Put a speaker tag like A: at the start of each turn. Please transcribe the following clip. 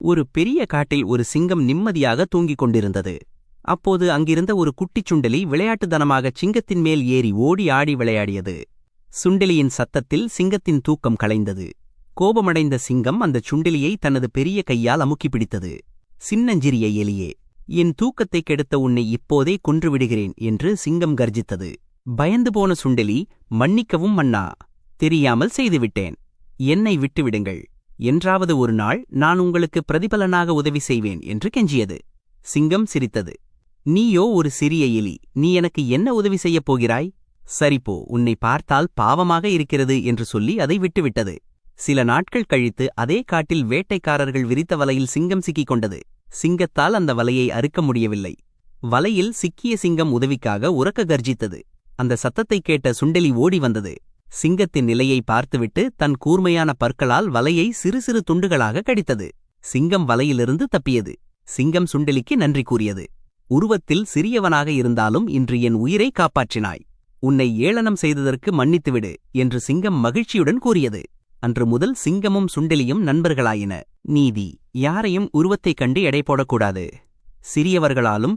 A: ஒரு பெரிய காட்டில் ஒரு சிங்கம் நிம்மதியாக தூங்கிக் கொண்டிருந்தது. அப்போது அங்கிருந்த ஒரு குட்டிச் சுண்டெலி விளையாட்டுத்தனமாக சிங்கத்தின் மேல் ஏறி ஓடி ஆடி விளையாடியது. சுண்டெலியின் சத்தத்தில் சிங்கத்தின் தூக்கம் கலைந்தது. கோபமடைந்த சிங்கம் அந்தச் சுண்டெலியை தனது பெரிய கையால் அமுக்கி பிடித்தது. சின்னஞ்சிறிய எலியே, என் தூக்கத்தைக் கெடுத்த உன்னை இப்போதே கொன்றுவிடுகிறேன் என்று சிங்கம் கர்ஜித்தது. பயந்து போன சுண்டெலி, மன்னிக்கவும் மன்னா, தெரியாமல் செய்துவிட்டேன், என்னை விட்டுவிடுங்கள், என்றாவது ஒரு நாள் நான் உங்களுக்கு பிரதிபலனாக உதவி செய்வேன் என்று கெஞ்சியது. சிங்கம் சிரித்தது. நீயோ ஒரு சிறிய எலி, நீ எனக்கு என்ன உதவி செய்யப் போகிறாய்? சரிபோ, உன்னை பார்த்தால் பாவமாக இருக்கிறது என்று சொல்லி அதை விட்டுவிட்டது. சில நாட்கள் கழித்து அதே காட்டில் வேட்டைக்காரர்கள் விரித்த வலையில் சிங்கம் சிக்கிக் கொண்டது. சிங்கத்தால் அந்த வலையை அறுக்க முடியவில்லை. வலையில் சிக்கிய சிங்கம் உதவிக்காக உரக்க கர்ஜித்தது. அந்த சத்தத்தைக் கேட்ட சுண்டெலி ஓடி வந்தது. சிங்கத்தின் நிலையை பார்த்துவிட்டு தன் கூர்மையான பற்களால் வலையை சிறு சிறு துண்டுகளாக கடித்தது. சிங்கம் வலையிலிருந்து தப்பியது. சிங்கம் சுண்டெலிக்கு நன்றி கூறியது. உருவத்தில் சிறியவனாக இருந்தாலும் இன்று என் உயிரை காப்பாற்றினாய். உன்னை ஏளனம் செய்ததற்கு மன்னித்துவிடு என்று சிங்கம் மகிழ்ச்சியுடன் கூறியது. அன்று முதல் சிங்கமும் சுண்டெலியும் நண்பர்களாயின. நீதி: யாரையும் உருவத்தைக் கண்டு எடை போடக்கூடாது. சிறியவர்களாலும்